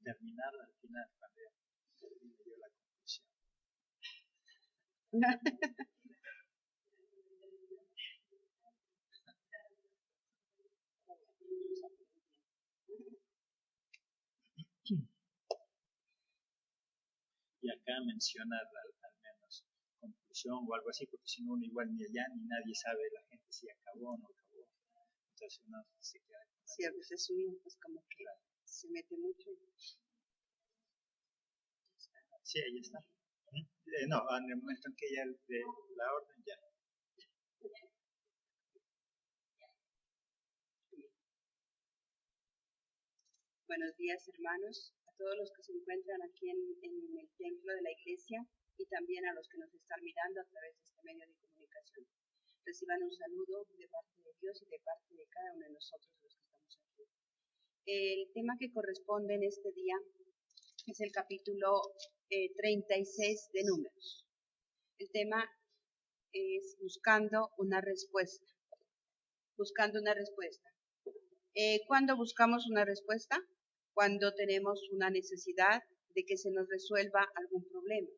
terminar al final, cuando me dio la conclusión. Y acá menciona al menos conclusión o algo así, porque si no uno igual ni allá ni nadie sabe la gente si acabó o no acabó. Entonces uno se queda con sí, a veces uno pues como que claro, se mete mucho. Sí, ahí está. No, en el momento en que ya de la orden ya. Buenos días, hermanos, a todos los que se encuentran aquí en el templo de la iglesia y también a los que nos están mirando a través de este medio de comunicación. Reciban un saludo de parte de Dios y de parte de cada uno de nosotros los que estamos aquí. El tema que corresponde en este día es el capítulo 36 de Números. El tema es buscando una respuesta. Buscando una respuesta. ¿Cuándo buscamos una respuesta? Cuando tenemos una necesidad de que se nos resuelva algún problema.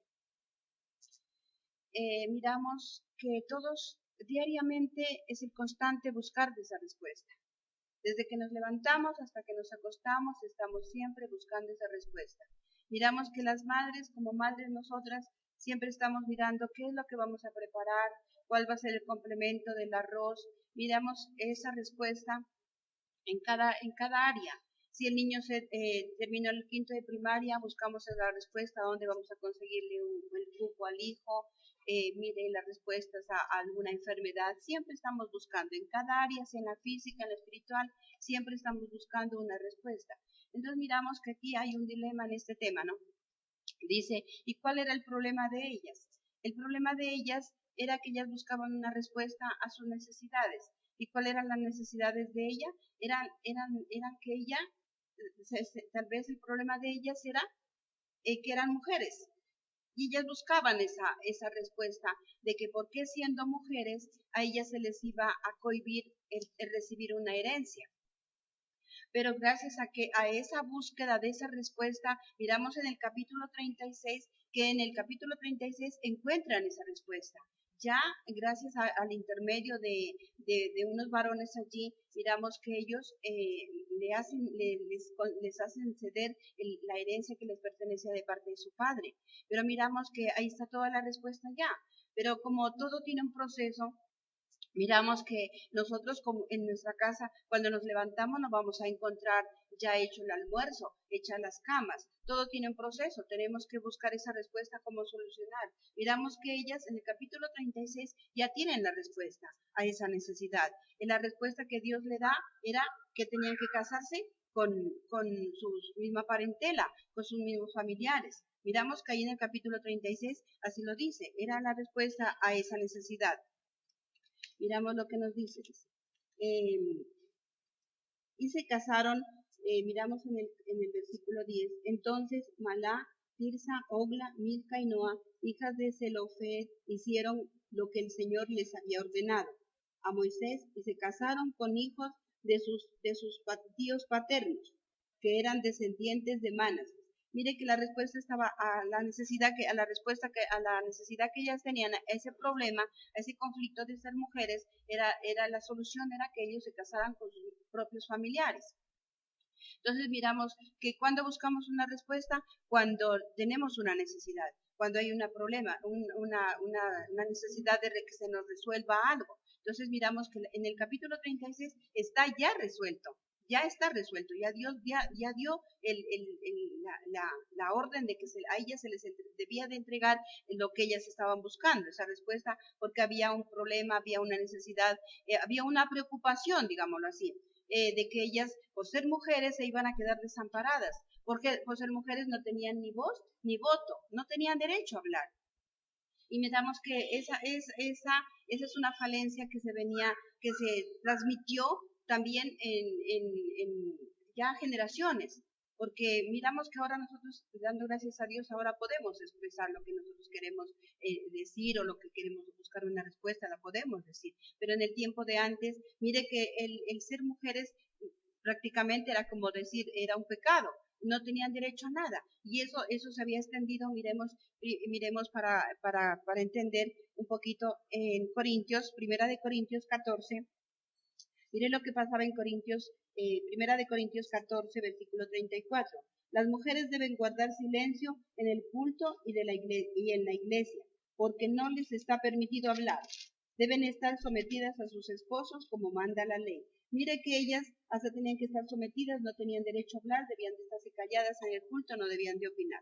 Miramos que todos diariamente es el constante buscar de esa respuesta. Desde que nos levantamos hasta que nos acostamos, estamos siempre buscando esa respuesta. Miramos que las madres, como madres nosotras, siempre estamos mirando qué es lo que vamos a preparar, cuál va a ser el complemento del arroz. Miramos esa respuesta en cada área. Si el niño terminó el quinto de primaria, buscamos la respuesta a dónde vamos a conseguirle el cupo al hijo, mire las respuestas a alguna enfermedad. Siempre estamos buscando, en cada área, sea en la física, en la espiritual, siempre estamos buscando una respuesta. Entonces miramos que aquí hay un dilema en este tema, ¿no? Dice, ¿y cuál era el problema de ellas? El problema de ellas era que ellas buscaban una respuesta a sus necesidades. ¿Y cuáles eran las necesidades de ella? Eran que ella, tal vez el problema de ellas era que eran mujeres. Y ellas buscaban esa respuesta de que por qué siendo mujeres a ellas se les iba a cohibir el recibir una herencia. Pero gracias a esa búsqueda de esa respuesta, miramos en el capítulo 36, que en el capítulo 36 encuentran esa respuesta. Ya gracias al intermedio de unos varones allí, miramos que ellos les hacen ceder la herencia que les pertenecía de parte de su padre. Pero miramos que ahí está toda la respuesta ya. Pero como todo tiene un proceso, miramos que nosotros en nuestra casa, cuando nos levantamos, nos vamos a encontrar ya hecho el almuerzo, hechas las camas. Todo tiene un proceso, tenemos que buscar esa respuesta, cómo solucionar. Miramos que ellas en el capítulo 36 ya tienen la respuesta a esa necesidad. Y la respuesta que Dios le da era que tenían que casarse con su misma parentela, con sus mismos familiares. Miramos que ahí en el capítulo 36 así lo dice, era la respuesta a esa necesidad. Miramos lo que nos dice. Y se casaron, miramos en el versículo 10. Entonces Malá, Tirsa, Ogla, Milca y Noa, hijas de Zelofehad, hicieron lo que el Señor les había ordenado a Moisés y se casaron con hijos de sus tíos paternos, que eran descendientes de Manas. Mire que la respuesta estaba a la necesidad que ellas tenían, a ese problema, a ese conflicto de ser mujeres, la solución era que ellos se casaran con sus propios familiares. Entonces miramos que cuando buscamos una respuesta, cuando tenemos una necesidad, cuando hay un problema, una necesidad de que se nos resuelva algo. Entonces miramos que en el capítulo 36 está ya resuelto. Ya está resuelto, ya Dios ya dio la orden de que a ellas se les debía de entregar lo que ellas estaban buscando, esa respuesta, porque había un problema, había una necesidad, había una preocupación, digámoslo así, de que ellas, por ser mujeres, se iban a quedar desamparadas, porque por ser mujeres no tenían ni voz ni voto, no tenían derecho a hablar. Y miramos que esa es una falencia que se transmitió también en ya generaciones, porque miramos que ahora nosotros, dando gracias a Dios, ahora podemos expresar lo que nosotros queremos decir o lo que queremos buscar una respuesta, la podemos decir, pero en el tiempo de antes, mire que el ser mujeres prácticamente era como decir, era un pecado, no tenían derecho a nada. Y eso se había extendido, miremos para entender un poquito en Corintios, Primera de Corintios 14. Mire lo que pasaba en Corintios, Primera de Corintios 14, versículo 34. Las mujeres deben guardar silencio en el culto y en la iglesia, porque no les está permitido hablar. Deben estar sometidas a sus esposos como manda la ley. Mire que ellas hasta tenían que estar sometidas, no tenían derecho a hablar, debían de estarse calladas en el culto, no debían de opinar.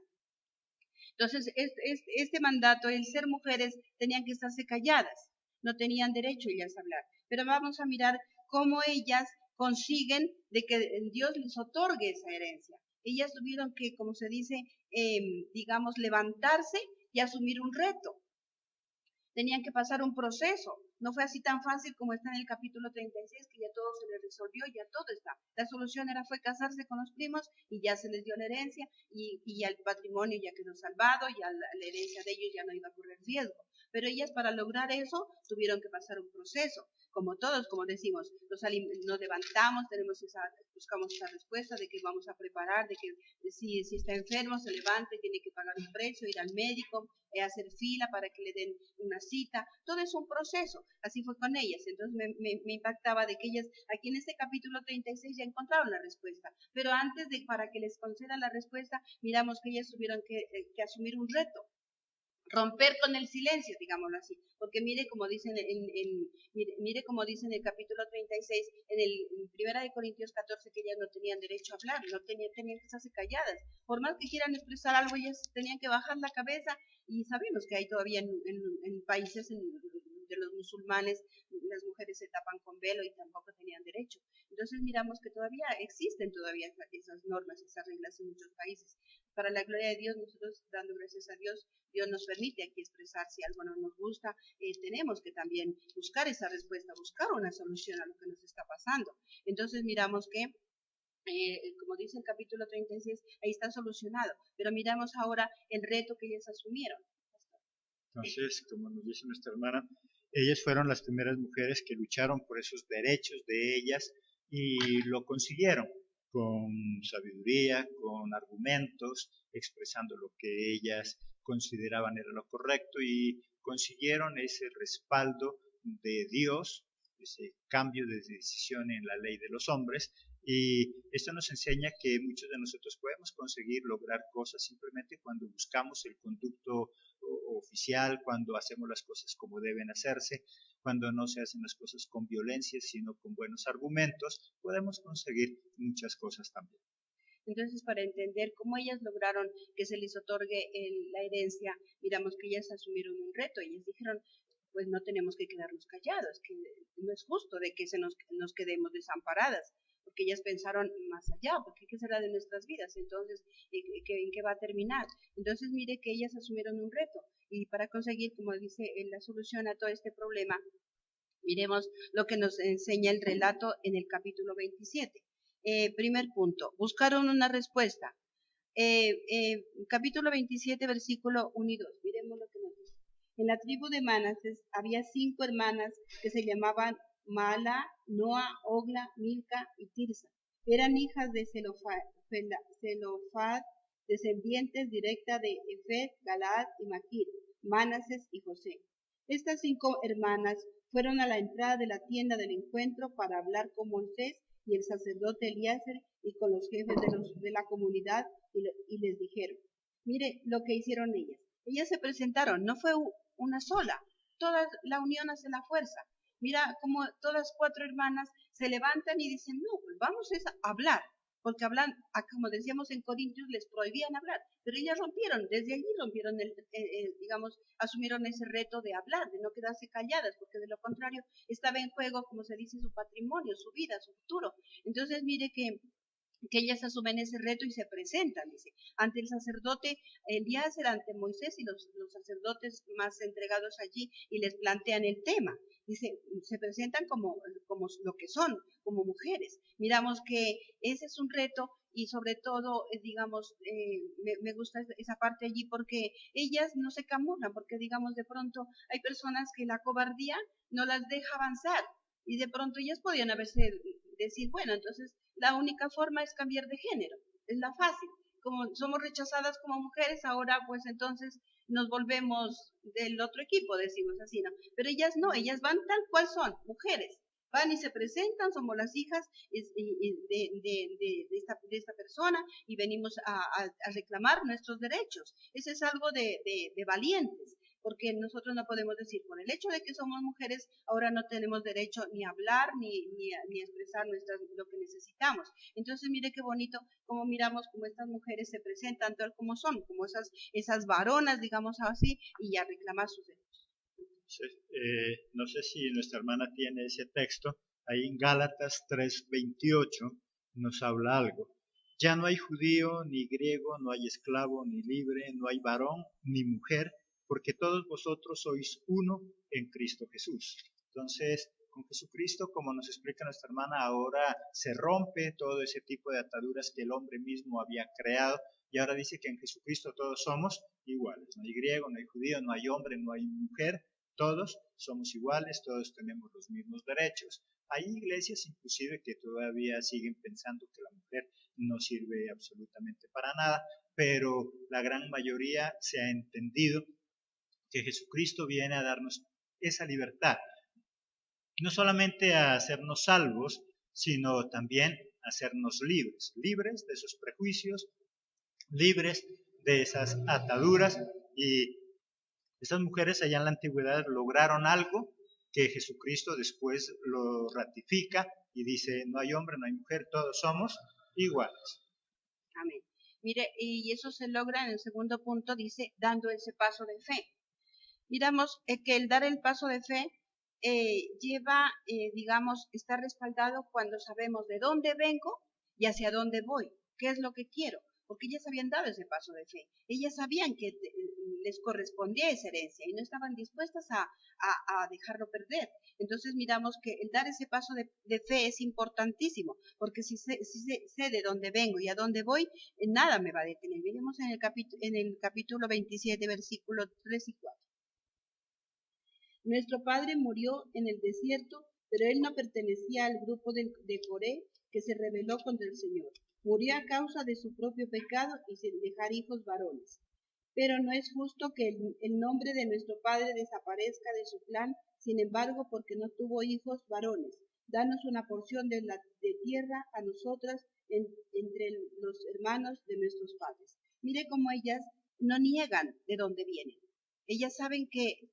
Entonces, este mandato, el ser mujeres, tenían que estarse calladas, no tenían derecho ellas a hablar. Pero vamos a mirar cómo ellas consiguen de que Dios les otorgue esa herencia. Ellas tuvieron que, como se dice, digamos, levantarse y asumir un reto. Tenían que pasar un proceso. No fue así tan fácil como está en el capítulo 36, que ya todo se les resolvió, ya todo está. La solución fue casarse con los primos y ya se les dio la herencia y ya el patrimonio ya quedó salvado, ya la herencia de ellos ya no iba a correr riesgo. Pero ellas para lograr eso tuvieron que pasar un proceso. Como todos, como decimos, nos levantamos, buscamos esa respuesta de que vamos a preparar, de que si está enfermo se levante, tiene que pagar un precio, ir al médico, hacer fila para que le den una cita. Todo es un proceso. Así fue con ellas. Entonces me impactaba de que ellas aquí en este capítulo 36 ya encontraron la respuesta. Pero antes para que les conceda la respuesta, miramos que ellas tuvieron que asumir un reto. Romper con el silencio, digámoslo así, porque mire como dice mire como dice en el capítulo 36, en Primera de Corintios 14, que ellas no tenían derecho a hablar, no tenían que estarse calladas, por más que quieran expresar algo, ellas tenían que bajar la cabeza, y sabemos que hay todavía en países de los musulmanes, las mujeres se tapan con velo y tampoco tenían derecho. Entonces miramos que todavía existen todavía esas normas, esas reglas en muchos países. Para la gloria de Dios, nosotros dando gracias a Dios, Dios nos permite aquí expresar si algo no nos gusta, tenemos que también buscar esa respuesta, buscar una solución a lo que nos está pasando. Entonces miramos que, como dice el capítulo 36, ahí está solucionado, pero miramos ahora el reto que ellas asumieron. Entonces, como nos dice nuestra hermana, ellas fueron las primeras mujeres que lucharon por esos derechos de ellas y lo consiguieron con sabiduría, con argumentos, expresando lo que ellas consideraban era lo correcto y consiguieron ese respaldo de Dios, ese cambio de decisión en la ley de los hombres. Y esto nos enseña que muchos de nosotros podemos conseguir lograr cosas simplemente cuando buscamos el conducto oficial, cuando hacemos las cosas como deben hacerse, cuando no se hacen las cosas con violencia, sino con buenos argumentos, podemos conseguir muchas cosas también. Entonces, para entender cómo ellas lograron que se les otorgue la herencia, miramos que ellas asumieron un reto. Ellas dijeron, pues no tenemos que quedarnos callados, que no es justo de que nos quedemos desamparadas, porque ellas pensaron más allá, porque ¿qué será de nuestras vidas? Entonces, ¿en qué va a terminar? Entonces, mire que ellas asumieron un reto, y para conseguir, como dice, la solución a todo este problema, miremos lo que nos enseña el relato en el capítulo 27. Primer punto, buscaron una respuesta. Capítulo 27, versículo 1 y 2, miremos lo que nos dice. En la tribu de Manases había 5 hermanas que se llamaban Mala, Noa, Ogla, Milca y Tirsa. Eran hijas de Zelofad, descendientes directa de Efed, Galaad y Maquir, Manases y José. Estas 5 hermanas fueron a la entrada de la tienda del encuentro para hablar con Moisés y el sacerdote Eliezer y con los jefes de la comunidad, y les dijeron, mire lo que hicieron ellas. Ellas se presentaron, no fue una sola, toda la unión hace la fuerza. Mira cómo todas 4 hermanas se levantan y dicen, no, pues vamos a hablar, porque hablan, como decíamos en Corintios, les prohibían hablar, pero ellas rompieron, desde allí rompieron, digamos, asumieron ese reto de hablar, de no quedarse calladas, porque de lo contrario estaba en juego, como se dice, su patrimonio, su vida, su futuro. Entonces mire que ellas asumen ese reto y se presentan, dice, ante el sacerdote Eliezer, ante Moisés y los sacerdotes más entregados allí, y les plantean el tema. Dice, se presentan como lo que son, como mujeres. Miramos que ese es un reto, y sobre todo, digamos, me gusta esa parte allí porque ellas no se camuflan, porque digamos de pronto hay personas que la cobardía no las deja avanzar, y de pronto ellas podían decir, bueno, entonces La única forma es cambiar de género, es la fácil. Como somos rechazadas como mujeres, ahora pues entonces nos volvemos del otro equipo, decimos así, ¿no? Pero ellas no, ellas van tal cual son, mujeres. Van y se presentan, somos las hijas de esta persona y venimos a reclamar nuestros derechos. Eso es algo de valientes, porque nosotros no podemos decir, por el hecho de que somos mujeres, ahora no tenemos derecho ni a hablar ni a expresar lo que necesitamos. Entonces, mire qué bonito cómo miramos cómo estas mujeres se presentan tal como son, como esas varonas, digamos así, y a reclamar sus derechos. No sé si nuestra hermana tiene ese texto, ahí en Gálatas 3:28 nos habla algo. Ya no hay judío ni griego, no hay esclavo ni libre, no hay varón ni mujer, porque todos vosotros sois uno en Cristo Jesús. Entonces, con Jesucristo, como nos explica nuestra hermana, ahora se rompe todo ese tipo de ataduras que el hombre mismo había creado, y ahora dice que en Jesucristo todos somos iguales. No hay griego, no hay judío, no hay hombre, no hay mujer, todos somos iguales, todos tenemos los mismos derechos. Hay iglesias inclusive que todavía siguen pensando que la mujer no sirve absolutamente para nada, pero la gran mayoría se ha entendido que Jesucristo viene a darnos esa libertad, no solamente a hacernos salvos, sino también a hacernos libres, libres de esos prejuicios, libres de esas ataduras. Y estas mujeres allá en la antigüedad lograron algo que Jesucristo después lo ratifica y dice, no hay hombre, no hay mujer, todos somos iguales. Amén. Mire, y eso se logra en el segundo punto, dice, dando ese paso de fe. Miramos que el dar el paso de fe lleva, digamos, está respaldado cuando sabemos de dónde vengo y hacia dónde voy, qué es lo que quiero, porque ellas habían dado ese paso de fe. Ellas sabían que les correspondía esa herencia y no estaban dispuestas a dejarlo perder. Entonces miramos que el dar ese paso de fe es importantísimo, porque si sé de dónde vengo y a dónde voy, nada me va a detener. Miremos en el capítulo 27, versículos 3 y 4. Nuestro padre murió en el desierto, pero él no pertenecía al grupo de Coré que se rebeló contra el Señor. Murió a causa de su propio pecado y sin dejar hijos varones. Pero no es justo que el nombre de nuestro padre desaparezca de su clan, sin embargo, porque no tuvo hijos varones. Danos una porción de tierra a nosotras entre los hermanos de nuestros padres. Mire cómo ellas no niegan de dónde vienen. Ellas saben que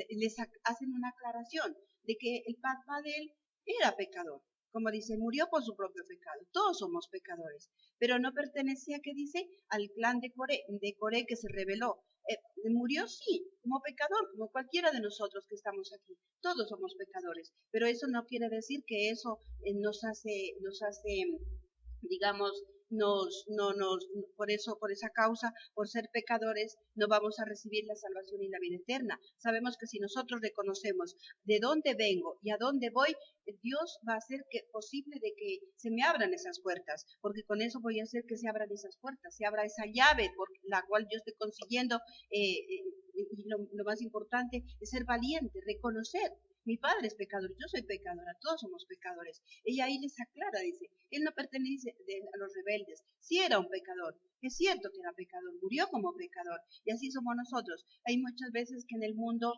les hacen una aclaración de que el papá de él era pecador. Como dice, murió por su propio pecado. Todos somos pecadores, pero no pertenecía, ¿qué dice? Al clan de Coré que se rebeló. Murió, sí, como pecador, como cualquiera de nosotros que estamos aquí. Todos somos pecadores, pero eso no quiere decir que eso nos hace, digamos, por esa causa, por ser pecadores, no vamos a recibir la salvación y la vida eterna. Sabemos que si nosotros reconocemos de dónde vengo y a dónde voy, Dios va a hacer posible de que se me abran esas puertas, porque con eso voy a hacer que se abran esas puertas, se abra esa llave por la cual yo estoy consiguiendo, y lo más importante es ser valiente, reconocer. Mi padre es pecador, yo soy pecadora, todos somos pecadores. Ella ahí les aclara, dice, él no pertenece a los rebeldes, sí era un pecador, es cierto que era pecador, murió como pecador, y así somos nosotros. Hay muchas veces que en el mundo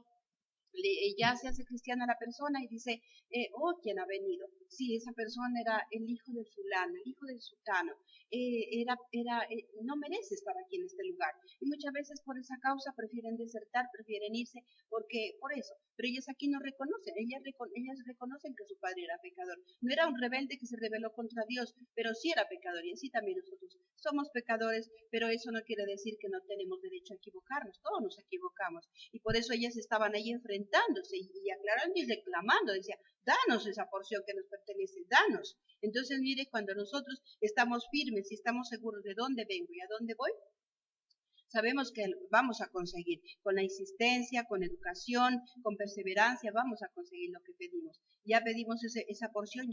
ya se hace cristiana la persona y dice, oh, ¿quién ha venido? Sí, esa persona era el hijo del fulano, el hijo del sultano, no merece estar aquí en este lugar. Y muchas veces por esa causa prefieren desertar, prefieren irse, porque por eso. Pero ellas aquí no reconocen, ellas reconocen que su padre era pecador. No era un rebelde que se rebeló contra Dios, pero sí era pecador, y así también nosotros somos pecadores, pero eso no quiere decir que no tenemos derecho a equivocarnos, todos nos equivocamos. Y por eso ellas estaban ahí enfrentándose y aclarando y reclamando, decía, danos esa porción que nos pertenece, danos. Entonces, mire, cuando nosotros estamos firmes y estamos seguros de dónde vengo y a dónde voy, sabemos que vamos a conseguir. Con la insistencia, con educación, con perseverancia, vamos a conseguir lo que pedimos. Ya pedimos esa porción,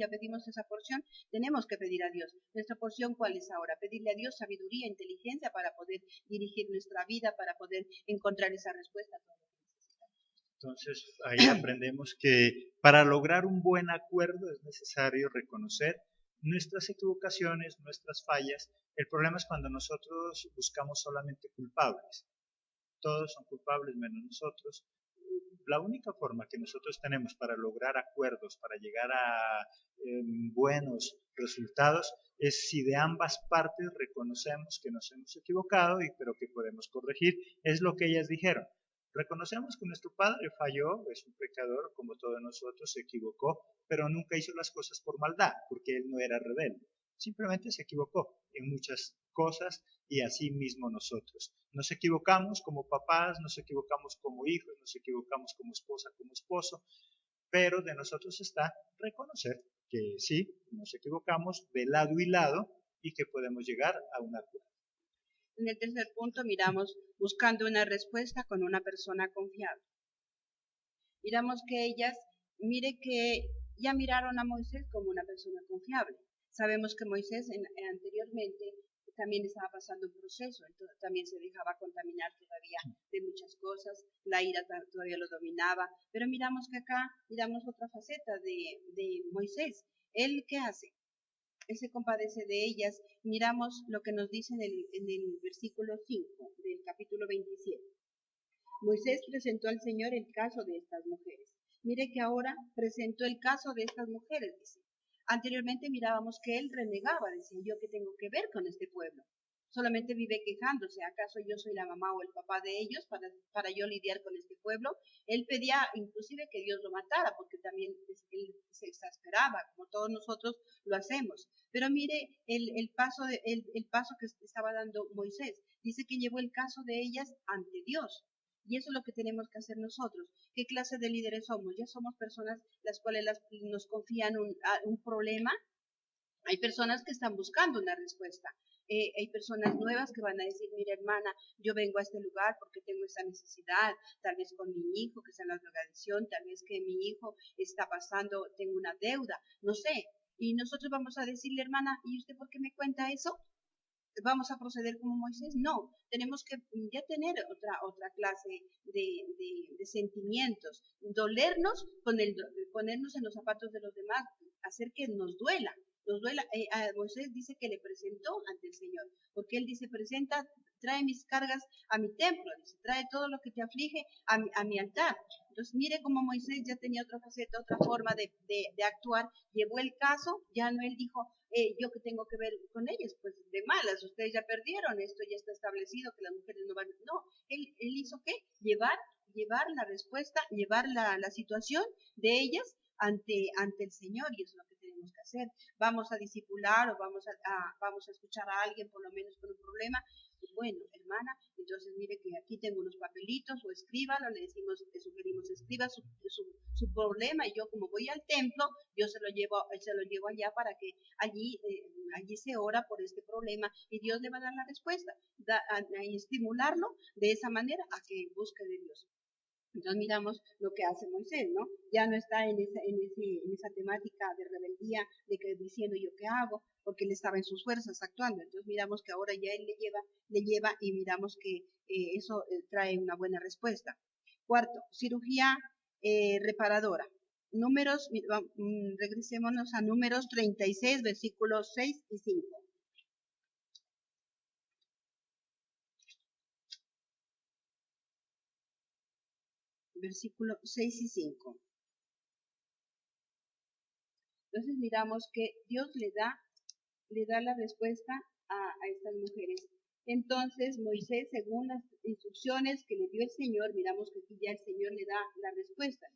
tenemos que pedir a Dios. ¿Nuestra porción cuál es ahora? Pedirle a Dios sabiduría, inteligencia para poder dirigir nuestra vida, para poder encontrar esa respuesta a todo lo que necesitamos. Entonces ahí aprendemos que para lograr un buen acuerdo es necesario reconocer nuestras equivocaciones, nuestras fallas. El problema es cuando nosotros buscamos solamente culpables. Todos son culpables menos nosotros. La única forma que nosotros tenemos para lograr acuerdos, para llegar a buenos resultados, es si de ambas partes reconocemos que nos hemos equivocado, pero que podemos corregir. Es lo que ellas dijeron. Reconocemos que nuestro padre falló, es un pecador como todos nosotros, se equivocó, pero nunca hizo las cosas por maldad, porque él no era rebelde. Simplemente se equivocó en muchas cosas y así mismo nosotros. Nos equivocamos como papás, nos equivocamos como hijos, nos equivocamos como esposa, como esposo, pero de nosotros está reconocer que sí, nos equivocamos de lado y lado y que podemos llegar a un acuerdo. En el tercer punto miramos buscando una respuesta con una persona confiable. Miramos que ellas, mire que ya miraron a Moisés como una persona confiable. Sabemos que Moisés anteriormente también estaba pasando un proceso, entonces también se dejaba contaminar todavía de muchas cosas, la ira todavía lo dominaba, pero miramos que acá miramos otra faceta de Moisés. ¿Él qué hace? Él se compadece de ellas. Miramos lo que nos dice en el versículo 5 del capítulo 27. Moisés presentó al Señor el caso de estas mujeres. Mire que ahora presentó el caso de estas mujeres, dice. Anteriormente mirábamos que él renegaba, decía, ¿yo qué tengo que ver con este pueblo? Solamente vive quejándose, ¿acaso yo soy la mamá o el papá de ellos para yo lidiar con este pueblo? Él pedía inclusive que Dios lo matara, porque también él se exasperaba, como todos nosotros lo hacemos. Pero mire el paso que estaba dando Moisés. Dice que llevó el caso de ellas ante Dios. Y eso es lo que tenemos que hacer nosotros. ¿Qué clase de líderes somos? Ya somos personas las cuales nos confían un problema. Hay personas que están buscando una respuesta. Hay personas nuevas que van a decir, mira hermana, yo vengo a este lugar porque tengo esa necesidad, tal vez con mi hijo que está en la drogadicción, tal vez que mi hijo está pasando, tengo una deuda, no sé. Y nosotros vamos a decirle, hermana, ¿y usted por qué me cuenta eso? ¿Vamos a proceder como Moisés? No, tenemos que ya tener otra clase de sentimientos, dolernos ponernos en los zapatos de los demás, hacer que nos duela. Moisés dice que le presentó ante el Señor, porque él dice, trae mis cargas a mi templo, dice, trae todo lo que te aflige a mi altar. Entonces, mire cómo Moisés ya tenía otra faceta, otra forma de actuar, llevó el caso, ya no él dijo, yo que tengo que ver con ellas, pues de malas, ustedes ya perdieron, esto ya está establecido, que las mujeres no van, no, él hizo ¿qué? Llevar la respuesta, llevar la situación de ellas ante el Señor, y eso es lo que tenemos que hacer. Vamos a discipular o vamos a escuchar a alguien por lo menos con un problema. Bueno, hermana, entonces mire que aquí tengo unos papelitos, o escríbalo, le sugerimos escriba su problema, y yo como voy al templo, yo se lo llevo allá para que allí se ora por este problema y Dios le va a dar la respuesta, a estimularlo de esa manera a que busque de Dios. Entonces miramos lo que hace Moisés, ¿no? Ya no está en esa temática de rebeldía, de que diciendo yo qué hago, porque él estaba en sus fuerzas actuando. Entonces miramos que ahora ya él le lleva y miramos que eso trae una buena respuesta. Cuarto, cirugía reparadora. Regresémonos a Números 36, versículos 6 y 5. Versículo 6 y 5. Entonces miramos que Dios le da la respuesta a estas mujeres. Entonces Moisés, según las instrucciones que le dio el Señor, miramos que aquí ya el Señor le da la respuesta.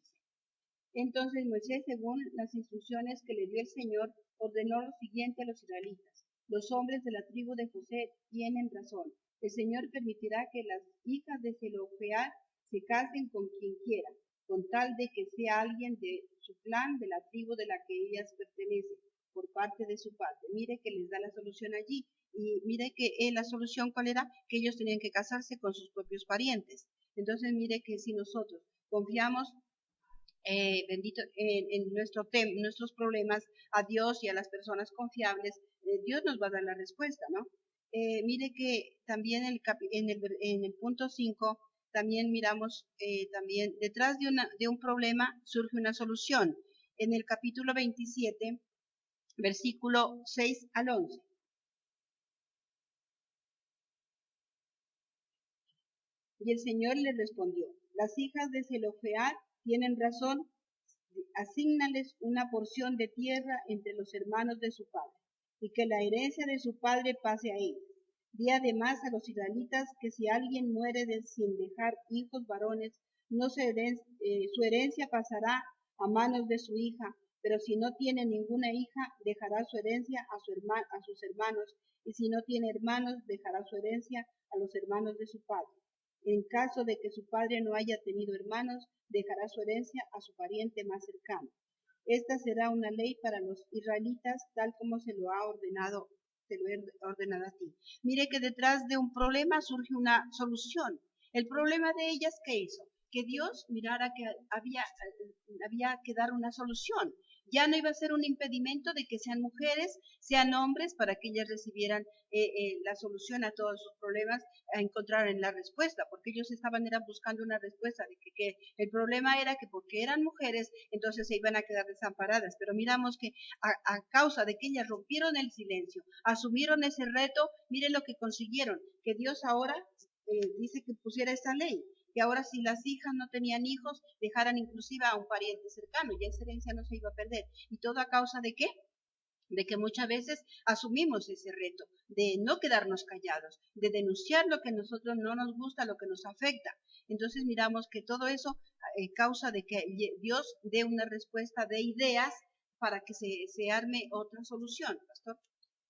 Entonces Moisés, según las instrucciones que le dio el Señor, ordenó lo siguiente a los israelitas. Los hombres de la tribu de José tienen razón. El Señor permitirá que las hijas de Zelofead se casen con quien quiera, con tal de que sea alguien de su clan, de la tribu de la que ellas pertenecen, por parte de su padre. Mire que les da la solución allí. Y mire que la solución, ¿cuál era? Que ellos tenían que casarse con sus propios parientes. Entonces mire que si nosotros confiamos en nuestros problemas a Dios y a las personas confiables, Dios nos va a dar la respuesta, ¿no? Mire que también en el punto 5 también miramos también detrás de un problema surge una solución. En el capítulo 27 versículo 6 al 11. Y el Señor le respondió: las hijas de Zelofead tienen razón, asígnales una porción de tierra entre los hermanos de su padre, y que la herencia de su padre pase a ellos. Di además a los israelitas que si alguien muere sin dejar hijos varones, no su herencia pasará a manos de su hija, pero si no tiene ninguna hija, dejará su herencia a sus hermanos, y si no tiene hermanos, dejará su herencia a los hermanos de su padre. En caso de que su padre no haya tenido hermanos, dejará su herencia a su pariente más cercano. Esta será una ley para los israelitas, tal como se lo he ordenado a ti. Mire que detrás de un problema surge una solución. El problema de ellas, ¿qué hizo? Que Dios mirara que había que dar una solución. Ya no iba a ser un impedimento de que sean mujeres, sean hombres, para que ellas recibieran la solución a todos sus problemas, a encontrar en la respuesta, porque ellos estaban buscando una respuesta de que el problema era que porque eran mujeres, entonces se iban a quedar desamparadas. Pero miramos que a causa de que ellas rompieron el silencio, asumieron ese reto, miren lo que consiguieron, que Dios ahora dice que pusiera esta ley, que ahora si las hijas no tenían hijos, dejaran inclusive a un pariente cercano, ya esa herencia no se iba a perder. ¿Y todo a causa de qué? De que muchas veces asumimos ese reto, de no quedarnos callados, de denunciar lo que a nosotros no nos gusta, lo que nos afecta. Entonces miramos que todo eso causa de que Dios dé una respuesta de ideas para que se arme otra solución, pastor.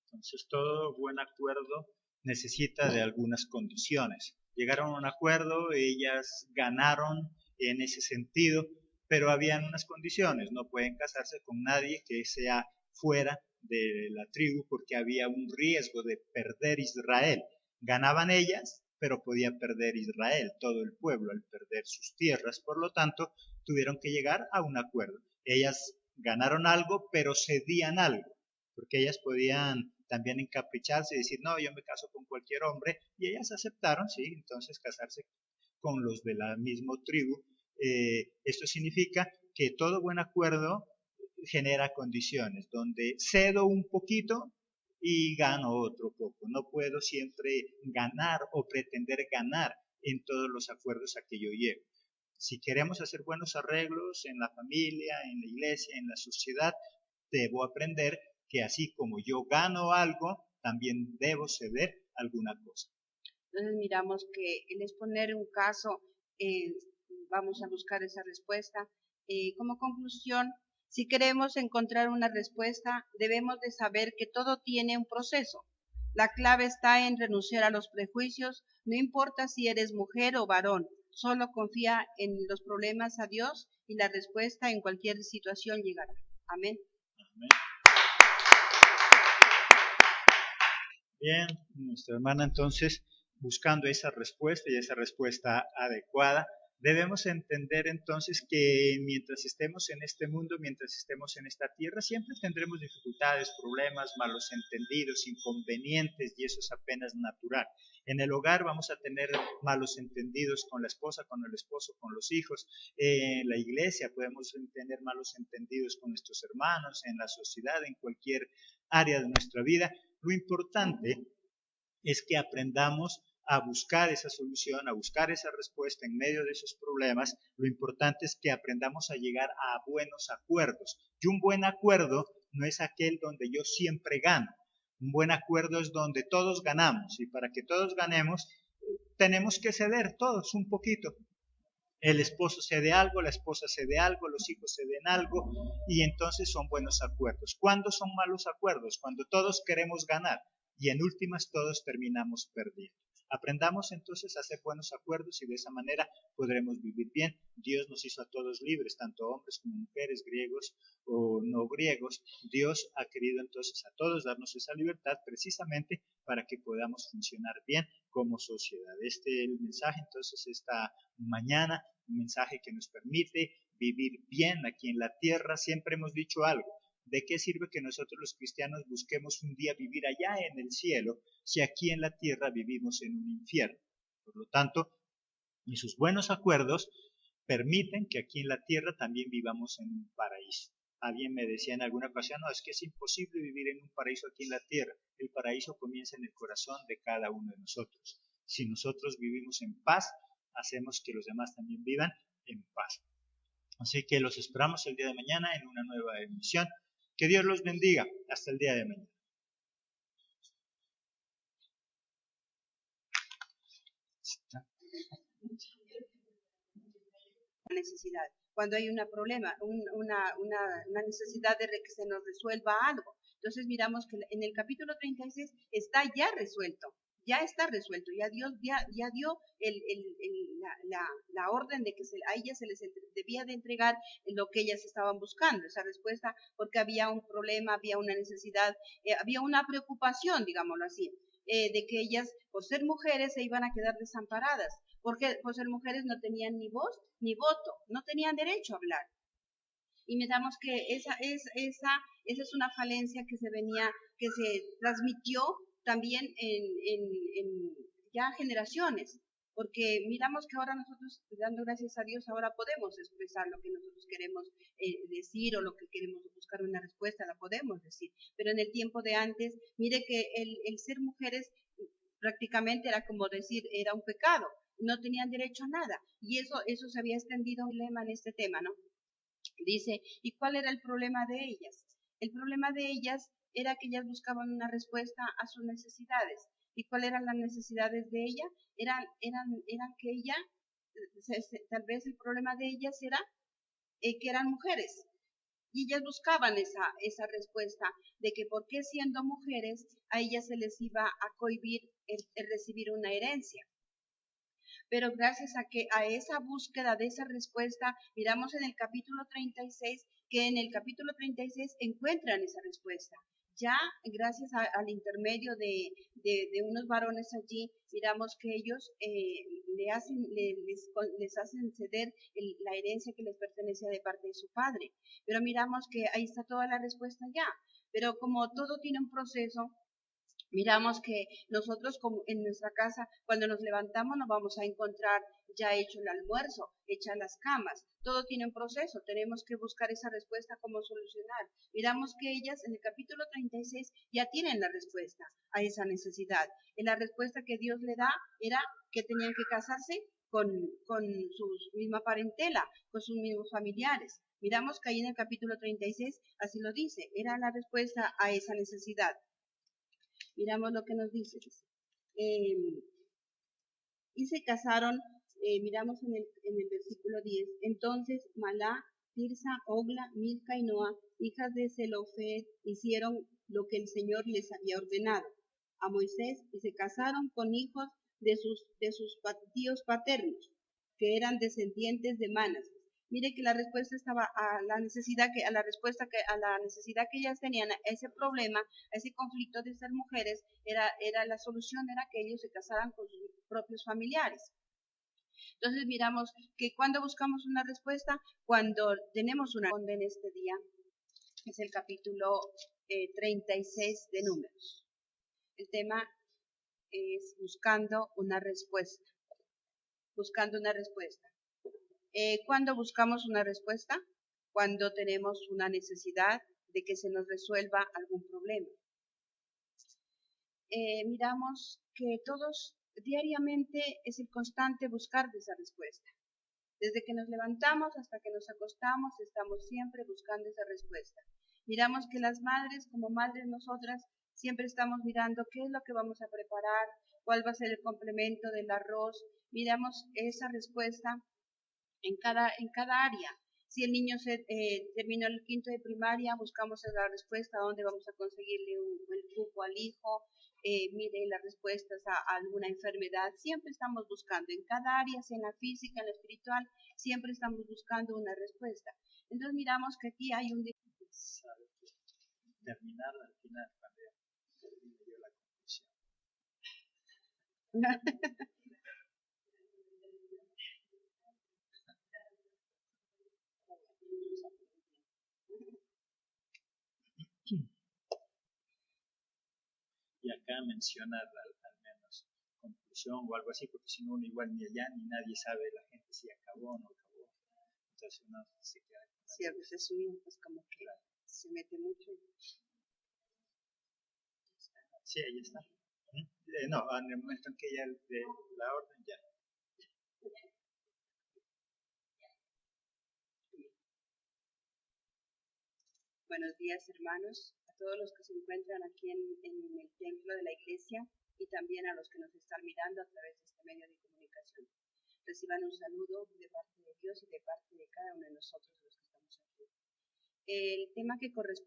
Entonces todo buen acuerdo necesita de algunas condiciones. Llegaron a un acuerdo, ellas ganaron en ese sentido, pero habían unas condiciones. No pueden casarse con nadie que sea fuera de la tribu porque había un riesgo de perder Israel. Ganaban ellas, pero podía perder Israel, todo el pueblo, al perder sus tierras. Por lo tanto, tuvieron que llegar a un acuerdo. Ellas ganaron algo, pero cedían algo, porque ellas podían también encapricharse y decir, no, yo me caso con cualquier hombre, y ellas aceptaron, sí, entonces casarse con los de la misma tribu. Esto significa que todo buen acuerdo genera condiciones, donde cedo un poquito y gano otro poco. No puedo siempre ganar o pretender ganar en todos los acuerdos a que yo llego. Si queremos hacer buenos arreglos en la familia, en la iglesia, en la sociedad, debo aprender que así como yo gano algo, también debo ceder alguna cosa. Entonces miramos que el exponer un caso, vamos a buscar esa respuesta. Como conclusión, si queremos encontrar una respuesta, debemos de saber que todo tiene un proceso. La clave está en renunciar a los prejuicios, no importa si eres mujer o varón, solo confía en los problemas a Dios y la respuesta en cualquier situación llegará. Amén. Amén. Bien, nuestra hermana entonces, buscando esa respuesta y esa respuesta adecuada, debemos entender entonces que mientras estemos en este mundo, mientras estemos en esta tierra, siempre tendremos dificultades, problemas, malos entendidos, inconvenientes, y eso es apenas natural. En el hogar vamos a tener malos entendidos con la esposa, con el esposo, con los hijos. En la iglesia podemos tener malos entendidos con nuestros hermanos, en la sociedad, en cualquier área de nuestra vida. Lo importante es que aprendamos a buscar esa solución, a buscar esa respuesta en medio de esos problemas. Lo importante es que aprendamos a llegar a buenos acuerdos. Y un buen acuerdo no es aquel donde yo siempre gano. Un buen acuerdo es donde todos ganamos, y para que todos ganemos tenemos que ceder todos un poquito. El esposo cede algo, la esposa cede algo, los hijos ceden algo, y entonces son buenos acuerdos. ¿Cuándo son malos acuerdos? Cuando todos queremos ganar y en últimas todos terminamos perdiendo. Aprendamos entonces a hacer buenos acuerdos y de esa manera podremos vivir bien. Dios nos hizo a todos libres, tanto hombres como mujeres, griegos o no griegos. Dios ha querido entonces a todos darnos esa libertad precisamente para que podamos funcionar bien como sociedad. Este es el mensaje entonces esta mañana, un mensaje que nos permite vivir bien aquí en la tierra. Siempre hemos dicho algo: ¿de qué sirve que nosotros los cristianos busquemos un día vivir allá en el cielo si aquí en la tierra vivimos en un infierno? Por lo tanto, esos buenos acuerdos permiten que aquí en la tierra también vivamos en un paraíso. Alguien me decía en alguna ocasión, no, es que es imposible vivir en un paraíso aquí en la tierra. El paraíso comienza en el corazón de cada uno de nosotros. Si nosotros vivimos en paz, hacemos que los demás también vivan en paz. Así que los esperamos el día de mañana en una nueva emisión. Que Dios los bendiga. Hasta el día de mañana. Necesidad, cuando hay un problema, una necesidad de que se nos resuelva algo. Entonces miramos que en el capítulo 36 está ya resuelto, ya está resuelto, ya Dios ya dio la orden de que a ellas se les debía de entregar lo que ellas estaban buscando, esa respuesta, porque había un problema, había una necesidad, había una preocupación, digámoslo así, de que ellas, por ser mujeres, se iban a quedar desamparadas, porque por ser mujeres no tenían ni voz ni voto, no tenían derecho a hablar. Y miramos que esa es una falencia que se transmitió también en ya generaciones, porque miramos que ahora nosotros, dando gracias a Dios, ahora podemos expresar lo que nosotros queremos decir o lo que queremos buscar una respuesta, la podemos decir, pero en el tiempo de antes, mire que el ser mujeres prácticamente era como decir, era un pecado, no tenían derecho a nada, y eso se había extendido un lema en este tema, ¿no? Dice, ¿y cuál era el problema de ellas? El problema de ellas era que ellas buscaban una respuesta a sus necesidades. ¿Y cuáles eran las necesidades de ella? Eran que ella, tal vez el problema de ellas era que eran mujeres. Y ellas buscaban esa respuesta de que por qué siendo mujeres a ellas se les iba a cohibir el recibir una herencia. Pero gracias a esa búsqueda de esa respuesta, miramos en el capítulo 36, que en el capítulo 36 encuentran esa respuesta. Ya gracias al intermedio de unos varones allí, miramos que ellos les hacen ceder la herencia que les pertenecía de parte de su padre. Pero miramos que ahí está toda la respuesta ya. Pero como todo tiene un proceso, miramos que nosotros como en nuestra casa, cuando nos levantamos, nos vamos a encontrar ya hecho el almuerzo, hechas las camas. Todo tiene un proceso, tenemos que buscar esa respuesta, cómo solucionar. Miramos que ellas en el capítulo 36 ya tienen la respuesta a esa necesidad. Y la respuesta que Dios le da era que tenían que casarse con su misma parentela, con sus mismos familiares. Miramos que ahí en el capítulo 36 así lo dice, era la respuesta a esa necesidad. Miramos lo que nos dice. Y se casaron, miramos en el versículo 10. Entonces Malá, Tirsa, Ogla, Milca y Noa, hijas de Zelofed, hicieron lo que el Señor les había ordenado a Moisés y se casaron con hijos de sus tíos paternos, que eran descendientes de Manas. Mire que la respuesta estaba a la necesidad que ellas tenían, a ese problema, a ese conflicto de ser mujeres, la solución era que ellos se casaran con sus propios familiares. Entonces miramos que cuando buscamos una respuesta, cuando tenemos una en este día, es el capítulo 36 de Números. El tema es buscando una respuesta. Buscando una respuesta. ¿Cuándo buscamos una respuesta? Cuando tenemos una necesidad de que se nos resuelva algún problema. Miramos que todos diariamente es el constante buscar de esa respuesta. Desde que nos levantamos hasta que nos acostamos, estamos siempre buscando esa respuesta. Miramos que las madres, como madres nosotras, siempre estamos mirando qué es lo que vamos a preparar, cuál va a ser el complemento del arroz. Miramos esa respuesta en cada área. Si el niño terminó el quinto de primaria, buscamos la respuesta a dónde vamos a conseguirle el cupo al hijo, mire las respuestas a alguna enfermedad. Siempre estamos buscando, en cada área, sea en la física, en la espiritual, siempre estamos buscando una respuesta. Entonces miramos que aquí hay un... Terminar al final, cuando dio la conclusión. Y acá menciona al menos conclusión o algo así, porque si no uno igual ni allá ni nadie sabe la gente si acabó o no acabó. Entonces uno se queda. Sí, a veces uno pues como que... Claro. se mete mucho. Sí, ahí está. No, en el momento en que ella dé la orden ya. Buenos días, hermanos, a todos los que se encuentran aquí en el templo de la iglesia y también a los que nos están mirando a través de este medio de comunicación. Reciban un saludo de parte de Dios y de parte de cada uno de nosotros los que estamos aquí. El tema que corresponde